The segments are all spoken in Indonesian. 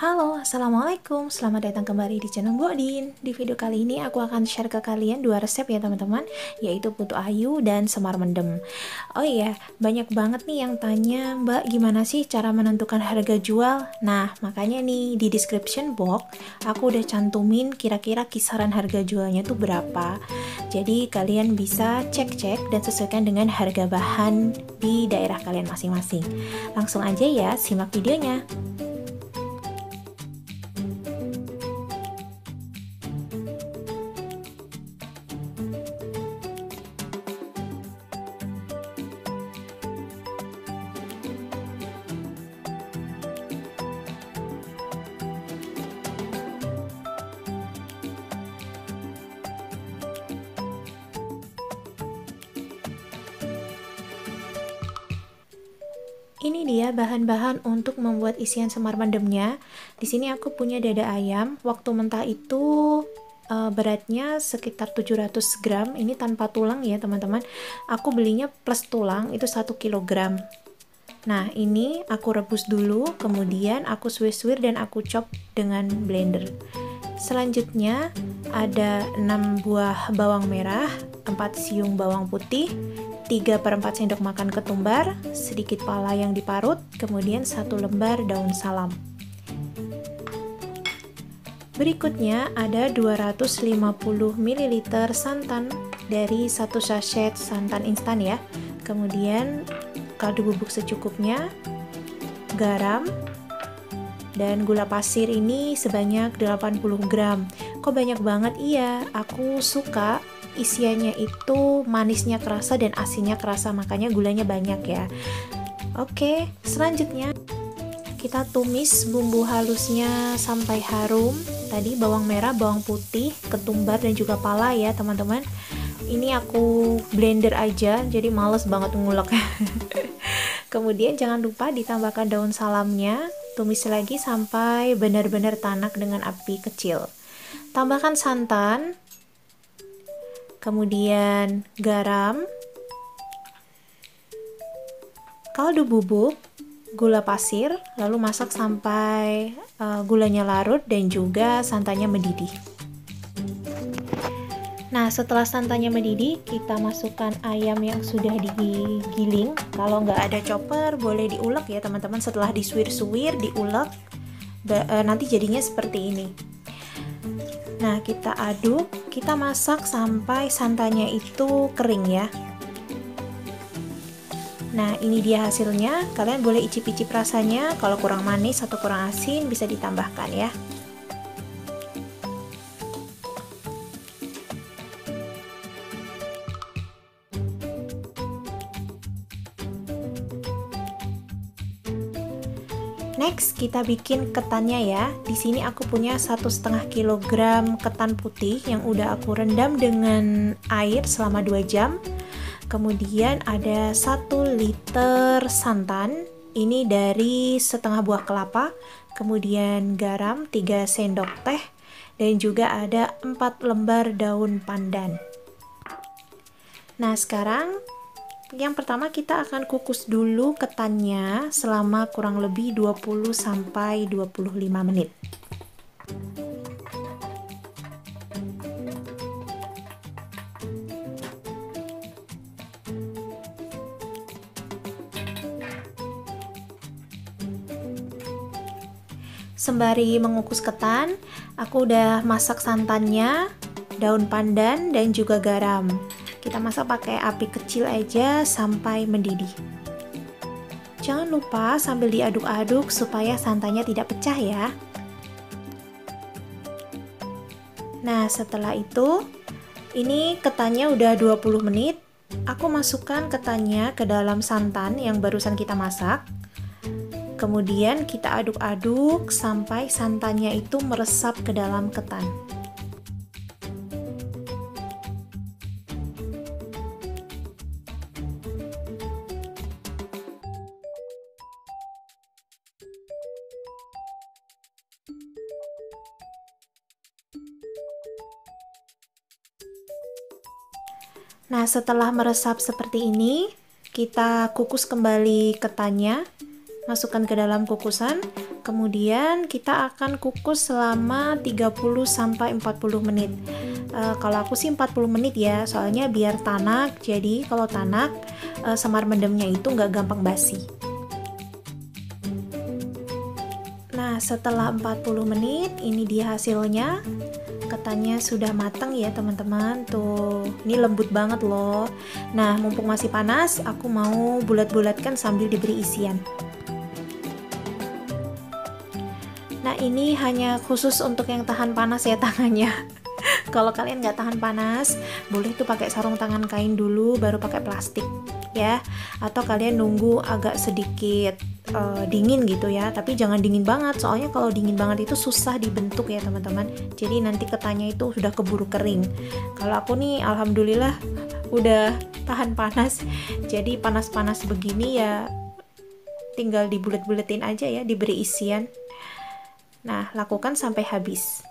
Halo, Assalamualaikum. Selamat datang kembali di channel Bu Odin. Di video kali ini aku akan share ke kalian dua resep ya teman-teman, yaitu putu ayu dan semar mendem. Oh iya, banyak banget nih yang tanya, Mbak, gimana sih cara menentukan harga jual? Nah, makanya nih di description box aku udah cantumin kira-kira kisaran harga jualnya tuh berapa. Jadi kalian bisa cek-cek dan sesuaikan dengan harga bahan di daerah kalian masing-masing. Langsung aja ya, simak videonya. Ini dia bahan-bahan untuk membuat isian semar mendemnya. Di sini aku punya dada ayam. Waktu mentah itu beratnya sekitar 700 gram. Ini tanpa tulang ya teman-teman. Aku belinya plus tulang itu 1 kilogram. Nah, ini aku rebus dulu, kemudian aku suwir-suwir dan aku chop dengan blender. Selanjutnya ada 6 buah bawang merah, 4 siung bawang putih, 3/4 sendok makan ketumbar, sedikit pala yang diparut, kemudian 1 lembar daun salam. Berikutnya ada 250 ml santan dari 1 sachet santan instan ya. Kemudian kaldu bubuk secukupnya, garam, dan gula pasir ini sebanyak 80 gram. Kok banyak banget? Iya, aku suka isiannya itu manisnya kerasa dan asinnya kerasa, makanya gulanya banyak ya. Oke, selanjutnya kita tumis bumbu halusnya sampai harum. Tadi bawang merah, bawang putih, ketumbar dan juga pala ya teman-teman. Ini aku blender aja, jadi males banget ngulek. Kemudian jangan lupa ditambahkan daun salamnya. Tumis lagi sampai benar-benar tanak dengan api kecil. Tambahkan santan, kemudian garam, kaldu bubuk, gula pasir, lalu masak sampai gulanya larut dan juga santannya mendidih. Nah, setelah santannya mendidih, kita masukkan ayam yang sudah digiling. Kalau nggak ada chopper, boleh diulek ya teman-teman. Setelah disuir-suir, diulek, nanti jadinya seperti ini. Nah, kita aduk, kita masak sampai santannya itu kering ya. Nah, ini dia hasilnya. Kalian boleh icip-icip rasanya. Kalau kurang manis atau kurang asin, bisa ditambahkan ya. Next, kita bikin ketannya ya. Di sini aku punya 1,5 kg ketan putih yang udah aku rendam dengan air selama 2 jam. Kemudian ada 1 liter santan. Ini dari setengah buah kelapa. Kemudian garam 3 sendok teh dan juga ada 4 lembar daun pandan. Nah, sekarang yang pertama kita akan kukus dulu ketannya selama kurang lebih 20-25 menit. Sembari mengukus ketan, aku udah masak santannya, daun pandan, dan juga garam. Kita masak pakai api kecil aja sampai mendidih. Jangan lupa sambil diaduk-aduk supaya santannya tidak pecah ya. Nah, setelah itu, ini ketannya udah 20 menit. Aku masukkan ketannya ke dalam santan yang barusan kita masak. Kemudian kita aduk-aduk sampai santannya itu meresap ke dalam ketan. Nah, setelah meresap seperti ini, kita kukus kembali ketannya, masukkan ke dalam kukusan, Kemudian kita akan kukus selama 30-40 menit. Kalau aku sih 40 menit ya, soalnya biar tanak. Jadi kalau tanak, semar mendemnya itu nggak gampang basi. Nah, setelah 40 menit, ini dia hasilnya. Ketannya sudah matang ya teman-teman. Tuh, ini lembut banget loh. Nah, mumpung masih panas, aku mau bulat-bulatkan sambil diberi isian. Nah, ini hanya khusus untuk yang tahan panas ya tangannya. Kalau kalian nggak tahan panas, boleh tuh pakai sarung tangan kain dulu, baru pakai plastik ya. Atau kalian nunggu agak sedikit dingin gitu ya. Tapi jangan dingin banget, soalnya kalau dingin banget itu susah dibentuk ya teman-teman. Jadi nanti ketannya itu sudah keburu kering. Kalau aku nih, alhamdulillah udah tahan panas. Jadi panas-panas begini ya, tinggal dibulet-buletin aja ya, diberi isian. Nah, lakukan sampai habis.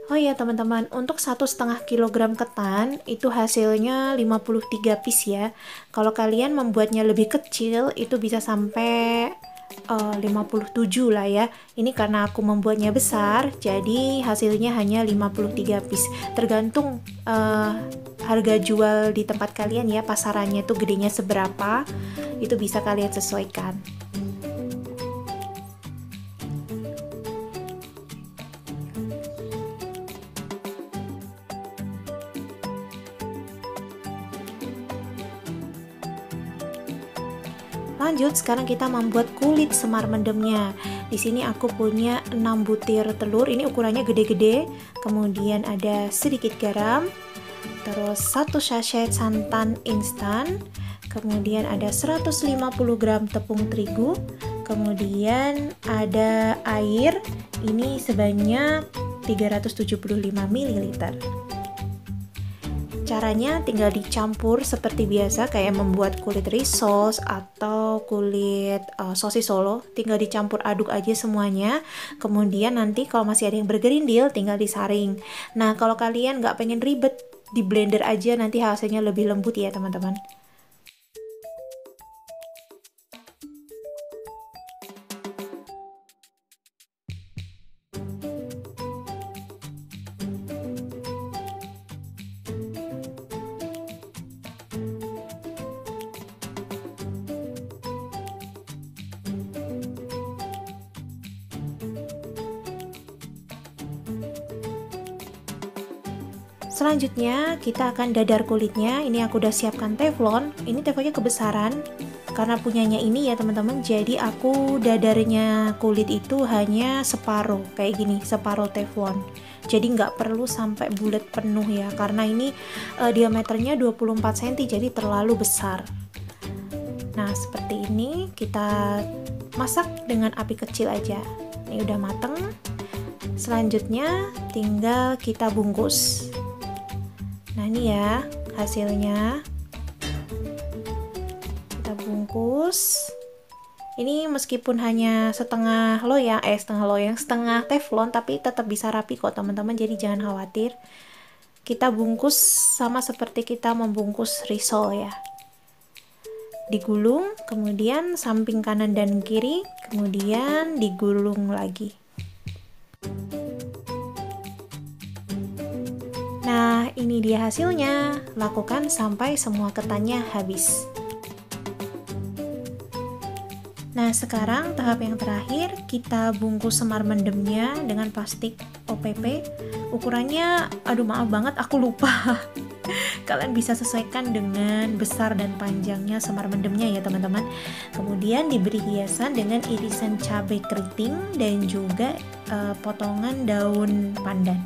Oh ya teman-teman, untuk 1,5 kg ketan itu hasilnya 53 piece ya. Kalau kalian membuatnya lebih kecil itu bisa sampai 57 lah ya. Ini karena aku membuatnya besar, jadi hasilnya hanya 53 piece. Tergantung harga jual di tempat kalian ya, pasarannya itu gedenya seberapa, itu bisa kalian sesuaikan. Lanjut, sekarang kita membuat kulit semar mendemnya. Di sini aku punya 6 butir telur, ini ukurannya gede-gede. Kemudian ada sedikit garam, terus 1 sachet santan instan, kemudian ada 150 gram tepung terigu, kemudian ada air, ini sebanyak 375 ml. Caranya tinggal dicampur seperti biasa kayak membuat kulit risol atau kulit sosis Solo, tinggal dicampur aduk aja semuanya. Kemudian nanti kalau masih ada yang bergerindil tinggal disaring. Nah, kalau kalian nggak pengen ribet, di blender aja, nanti hasilnya lebih lembut ya teman-teman. Selanjutnya kita akan dadar kulitnya. Ini aku udah siapkan teflon. Ini teflonnya kebesaran karena punyanya ini ya teman-teman. Jadi aku dadarnya kulit itu hanya separuh kayak gini, separuh teflon. Jadi nggak perlu sampai bulat penuh ya, karena ini diameternya 24 cm, jadi terlalu besar. Nah seperti ini, kita masak dengan api kecil aja. Ini udah mateng. Selanjutnya tinggal kita bungkus. Nah ini ya hasilnya, kita bungkus. Ini meskipun hanya setengah loyang, setengah teflon, tapi tetap bisa rapi kok teman-teman, jadi jangan khawatir. Kita bungkus sama seperti kita membungkus risol ya. Digulung, kemudian samping kanan dan kiri, kemudian digulung lagi. Nah, ini dia hasilnya. Lakukan sampai semua ketannya habis. Nah, sekarang tahap yang terakhir, kita bungkus semar mendemnya dengan plastik OPP. Ukurannya, aduh maaf banget, aku lupa. Kalian bisa sesuaikan dengan besar dan panjangnya semar mendemnya ya teman-teman. Kemudian diberi hiasan dengan irisan cabai keriting dan juga potongan daun pandan.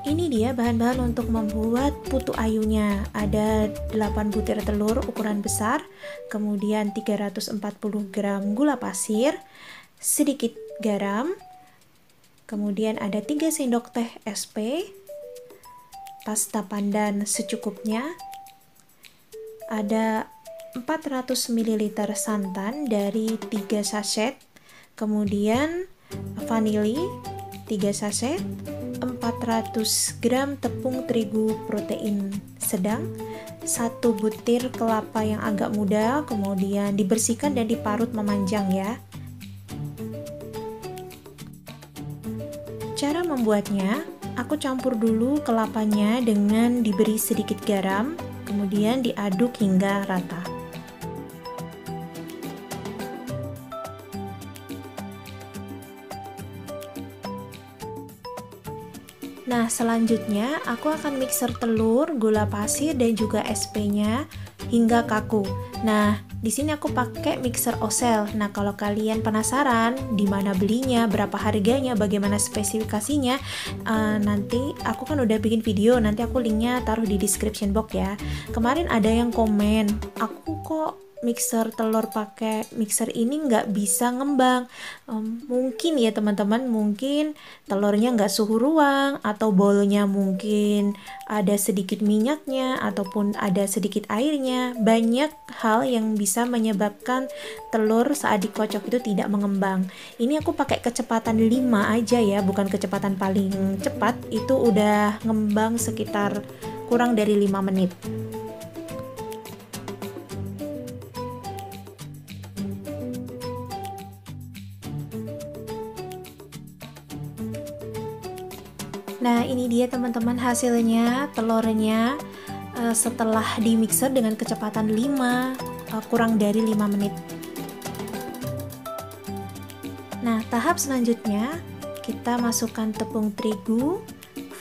Ini dia bahan-bahan untuk membuat putu ayunya. Ada 8 butir telur ukuran besar, kemudian 340 gram gula pasir, sedikit garam, kemudian ada 3 sendok teh SP, pasta pandan secukupnya, ada 400 ml santan dari 3 sachet, kemudian vanili 3 sachet, 400 gram tepung terigu protein sedang, 1 butir kelapa yang agak muda, kemudian dibersihkan dan diparut memanjang ya. Cara membuatnya, aku campur dulu kelapanya dengan diberi sedikit garam, kemudian diaduk hingga rata. Nah, selanjutnya aku akan mixer telur, gula pasir, dan juga SP-nya hingga kaku. Nah, di sini aku pakai mixer Ocel. Nah, kalau kalian penasaran di mana belinya, berapa harganya, bagaimana spesifikasinya, nanti aku kan udah bikin video, nanti aku linknya taruh di description box ya. Kemarin ada yang komen, aku kok mixer telur pakai mixer ini nggak bisa ngembang. Mungkin ya teman-teman, mungkin telurnya nggak suhu ruang, atau bowlnya mungkin ada sedikit minyaknya, ataupun ada sedikit airnya. Banyak hal yang bisa menyebabkan telur saat dikocok itu tidak mengembang. Ini aku pakai kecepatan 5 aja ya, bukan kecepatan paling cepat, itu udah ngembang sekitar kurang dari 5 menit. Nah, ini dia teman-teman hasilnya, telurnya setelah di mixer dengan kecepatan 5, kurang dari 5 menit. Nah, tahap selanjutnya kita masukkan tepung terigu,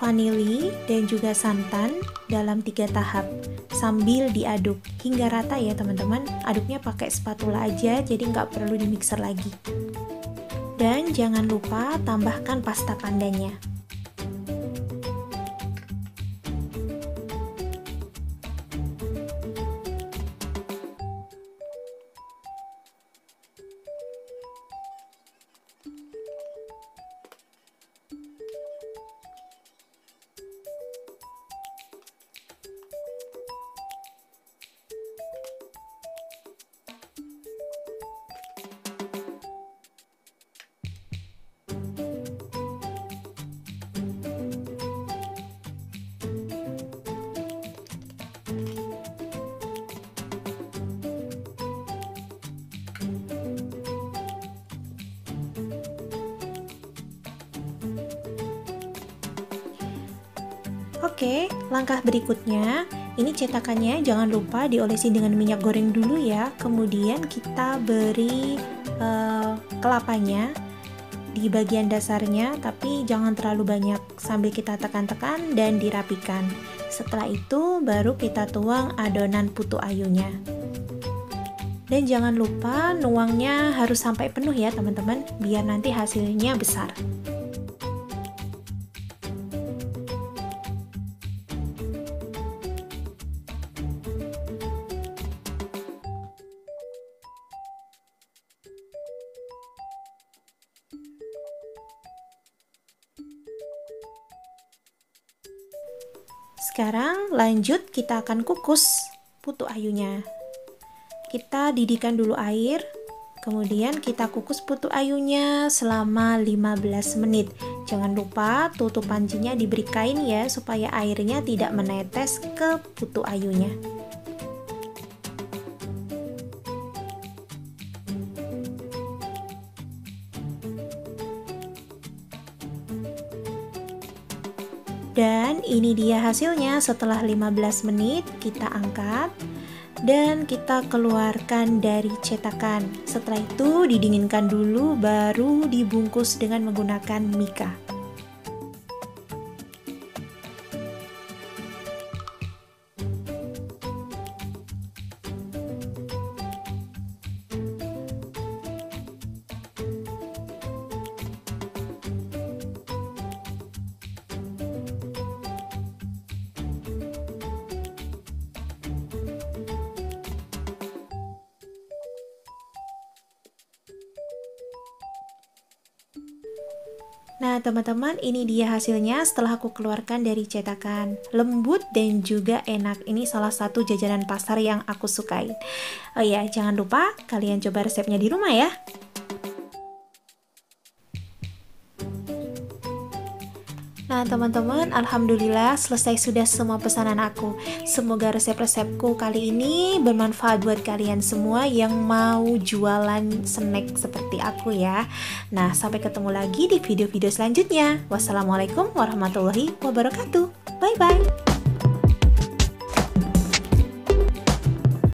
vanili, dan juga santan dalam 3 tahap sambil diaduk hingga rata ya teman-teman. Aduknya pakai spatula aja, jadi nggak perlu di mixer lagi. Dan jangan lupa tambahkan pasta pandanya. Oke, langkah berikutnya, ini cetakannya jangan lupa diolesi dengan minyak goreng dulu ya. Kemudian kita beri kelapanya di bagian dasarnya, tapi jangan terlalu banyak, sambil kita tekan-tekan dan dirapikan. Setelah itu baru kita tuang adonan putu ayunya. Dan jangan lupa nuangnya harus sampai penuh ya teman-teman, biar nanti hasilnya besar. Sekarang lanjut, kita akan kukus putu ayunya. Kita didihkan dulu air, kemudian kita kukus putu ayunya selama 15 menit. Jangan lupa tutup pancinya diberi kain ya, supaya airnya tidak menetes ke putu ayunya. Dan ini dia hasilnya. Setelah 15 menit kita angkat dan kita keluarkan dari cetakan. Setelah itu didinginkan dulu, baru dibungkus dengan menggunakan mika. Nah teman-teman, ini dia hasilnya setelah aku keluarkan dari cetakan. Lembut dan juga enak. Ini salah satu jajanan pasar yang aku sukai. Oh iya, jangan lupa kalian coba resepnya di rumah ya. Nah teman-teman, alhamdulillah selesai sudah semua pesanan aku. Semoga resep-resepku kali ini bermanfaat buat kalian semua yang mau jualan snack seperti aku ya. Nah, sampai ketemu lagi di video-video selanjutnya. Wassalamualaikum warahmatullahi wabarakatuh. Bye-bye.